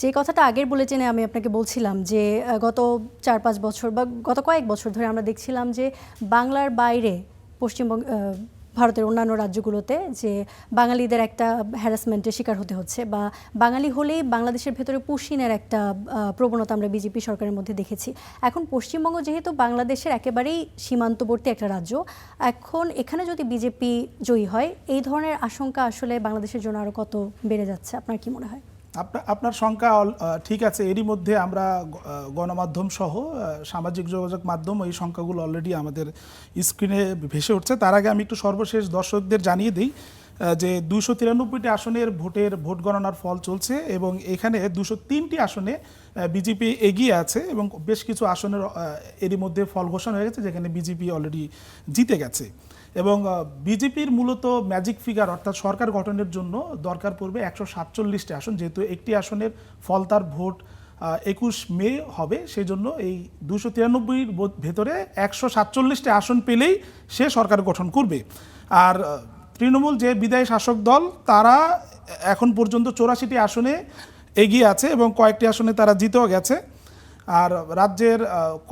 যে কথাটা আগের বুলেটিনে আমি আপনাকে বলছিলাম যে গত ৪-৫ বছর বা গত কয়েক বছর ধরে আমরা দেখছিলাম যে বাংলার বাইরে পশ্চিমবঙ্গ ভারতের অন্যান্য রাজ্যগুলোতে যে বাঙালিদের একটা হ্যারাসমেন্টের শিকার হতে হচ্ছে বা বাঙালি হলেই বাংলাদেশের ভেতরে পুশিনের একটা প্রবণতা আমরা বিজেপি সরকারের মধ্যে দেখেছি। এখন পশ্চিমবঙ্গ যেহেতু বাংলাদেশের একেবারেই সীমান্তবর্তী একটা রাজ্য, এখন এখানে যদি বিজেপি জয়ী হয় এই ধরনের আশঙ্কা আসলে বাংলাদেশের জন্য আরও কত বেড়ে যাচ্ছে, আপনার কি মনে হয়? আপনার শঙ্কা ঠিক আছে। এরই মধ্যে আমরা গণমাধ্যম সহ সামাজিক যোগাযোগ মাধ্যম এই সংখ্যাগুলো অলরেডি আমাদের স্ক্রিনে ভেসে উঠছে। তার আগে আমি একটু সর্বশেষ দর্শকদের জানিয়ে দিই যে 293টি আসনের ভোট গণনার ফল চলছে এবং এখানে 203টি আসনে বিজেপি এগিয়ে আছে এবং বেশ কিছু আসনের এরই মধ্যে ফল ঘোষণা হয়ে গেছে যেখানে বিজেপি অলরেডি জিতে গেছে। এবং বিজেপির মূলত ম্যাজিক ফিগার অর্থাৎ সরকার গঠনের জন্য দরকার পড়বে 147টি আসন, যেহেতু একটি আসনের ফল তার ভোট 21 মে হবে, সেই জন্য এই 293-র ভেতরে 147টি আসন পেলেই সে সরকার গঠন করবে। আর তৃণমূল যে বিদায়ী শাসক দল তারা এখন পর্যন্ত 84টি আসনে এগিয়ে আছে এবং কয়েকটি আসনে তারা জিতেও গেছে। আর রাজ্যের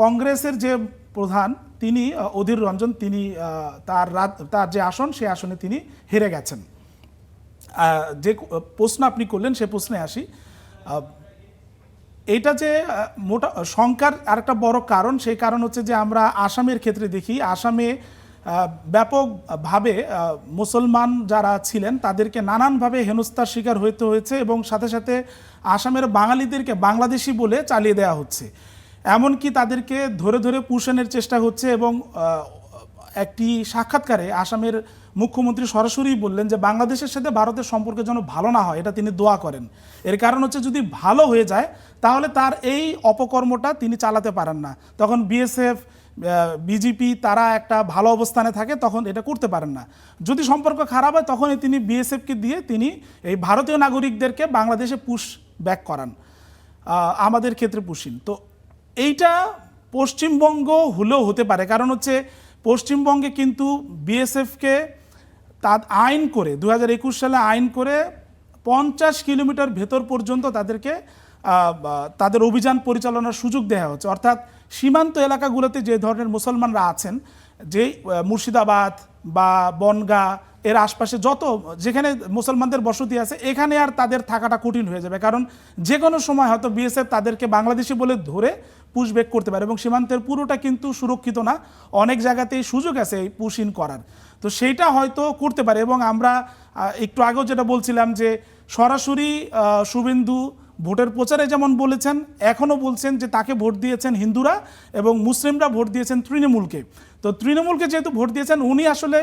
কংগ্রেসের যে প্রধান তিনি অধীর রঞ্জন, তিনি তার যে আসন সে আসনে তিনি হেরে গেছেন। যে প্রশ্ন আপনি করলেন সে প্রশ্নে আসি। এইটা যে মোটা সংখ্যার আরেকটা বড় কারণ, সেই কারণ হচ্ছে যে আমরা আসামের ক্ষেত্রে দেখি, আসামে ব্যাপকভাবে মুসলমান যারা ছিলেন তাদেরকে নানানভাবে হেনস্থার শিকার হতে হয়েছে এবং সাথে সাথে আসামের বাঙালিদেরকে বাংলাদেশি বলে চালিয়ে দেওয়া হচ্ছে। এমনকি তাদেরকে ধরে ধরে পুষণের চেষ্টা হচ্ছে এবং একটি সাক্ষাৎকারে আসামের মুখ্যমন্ত্রী সরাসরি বললেন যে বাংলাদেশের সাথে ভারতের সম্পর্ক যেন ভালো না হয় এটা তিনি দোয়া করেন। এর কারণ হচ্ছে যদি ভালো হয়ে যায় তাহলে তার এই অপকর্মটা তিনি চালাতে পারেন না। তখন বিএসএফ বিজেপি তারা একটা ভালো অবস্থানে থাকে, তখন এটা করতে পারেন না। যদি সম্পর্ক খারাপ হয় তখনই তিনি বিএসএফকে দিয়ে তিনি এই ভারতীয় নাগরিকদেরকে বাংলাদেশে পুশ ব্যাক করান, আমাদের ক্ষেত্রে পুশিন। তো এইটা পশ্চিমবঙ্গ হলেও হতে পারে, কারণ হচ্ছে পশ্চিমবঙ্গে কিন্তু বিএসএফকে তার আইন করে 2021 সালে আইন করে 50 কিলোমিটার ভেতর পর্যন্ত তাদেরকে তাদের অভিযান পরিচালনার সুযোগ দেওয়া হচ্ছে। অর্থাৎ সীমান্ত এলাকাগুলোতে যে ধরনের মুসলমানরা আছেন, যেই মুর্শিদাবাদ বা বনগাঁ এর আশপাশে যেখানে মুসলমানদের বসতি আছে, এখানে আর তাদের থাকাটা কঠিন হয়ে যাবে, কারণ যে কোনো সময় হয়তো বিএসএফ তাদেরকে বাংলাদেশি বলে ধরে পুশব্যাক করতে পারে এবং সীমান্তের পুরোটা কিন্তু সুরক্ষিত না, অনেক জায়গাতেই সুযোগ আছে এই পুশ ইন করার। তো সেইটা হয়তো করতে পারে। এবং আমরা একটু আগেও যেটা বলছিলাম যে সরাসরি শুভেন্দু ভোটের প্রচারে যেমন বলেছেন, এখনও বলছেন যে তাকে ভোট দিয়েছেন হিন্দুরা এবং মুসলিমরা ভোট দিয়েছেন তৃণমূলকে। তো তৃণমূলকে যেহেতু ভোট দিয়েছেন, উনি আসলে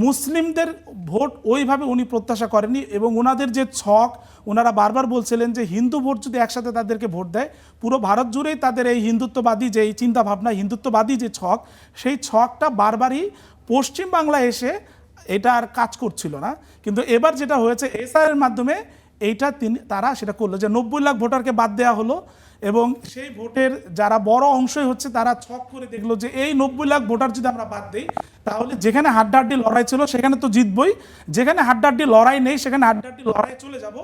মুসলিমদের ভোট ওইভাবে উনি প্রত্যাশা করেননি এবং ওনাদের যে ছক, ওনারা বারবার বলছিলেন যে হিন্দু ভোট যদি একসাথে তাদেরকে ভোট দেয়, পুরো ভারত জুড়েই তাদের এই হিন্দুত্ববাদী যে চিন্তাভাবনা, হিন্দুত্ববাদী যে ছক, সেই ছকটা বারবারই পশ্চিম বাংলায় এসে এটা আর কাজ করছিল না। কিন্তু এবার যেটা হয়েছে এসআইআর এর মাধ্যমে এইটা তারা সেটা করলো যে 90 লাখ ভোটারকে বাদ দেওয়া হলো এবং সেই ভোটের যারা বড় অংশই হচ্ছে তারা ছক করে দেখলো যে এই 90 লাখ ভোটার যদি আমরা বাদ দিই তাহলে যেখানে হাড্ডাহাড্ডি লড়াই ছিল সেখানে তো জিতবই, যেখানে হাড্ডাহাড্ডি লড়াই নেই সেখানে হাড্ডাহাড্ডি লড়াই চলে যাব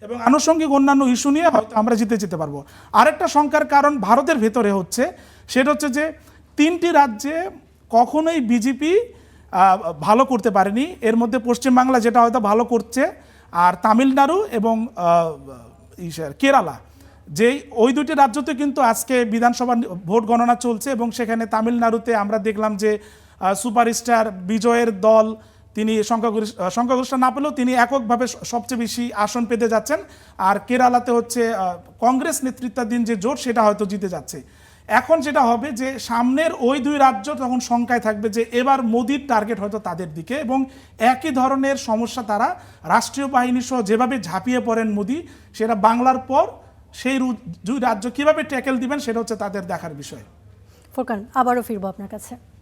এবং আনুষঙ্গিক অন্যান্য ইস্যু নিয়ে হয়তো আমরা যেতে পারবো। আরেকটা শঙ্কার কারণ ভারতের ভেতরে হচ্ছে, সেটা হচ্ছে যে 3টি রাজ্যে কখনোই বিজেপি ভালো করতে পারেনি। এর মধ্যে পশ্চিমবাংলা যেটা হয়তো ভালো করছে, আর তামিলনাড়ু এবং কেরালা, যেই ওই দুটি রাজ্যতে কিন্তু আজকে বিধানসভা ভোট গণনা চলছে এবং সেখানে তামিলনাড়ুতে আমরা দেখলাম যে সুপারস্টার বিজয়ের দল তিনি সংখ্যাগরিষ্ঠ না পেলেও তিনি এককভাবে সবচেয়ে বেশি আসন পেতে যাচ্ছেন। আর কেরালাতে হচ্ছে কংগ্রেস নেতৃত্বাধীন যে জোট সেটা হয়তো জিতে যাচ্ছে। এখন যেটা হবে যে সামনের ওই 2 রাজ্য তখন শঙ্কায় থাকবে যে এবার মোদির টার্গেট হয়তো তাদের দিকে এবং একই ধরনের সমস্যা তারা রাষ্ট্রীয় বাহিনী সহ যেভাবে ঝাঁপিয়ে পড়েন মোদি, সেটা বাংলার পর সেই 2 রাজ্য কীভাবে ট্যাকেল দিবেন সেটা হচ্ছে তাদের দেখার বিষয়। ফোরকান, আবারও ফিরবো আপনার কাছে।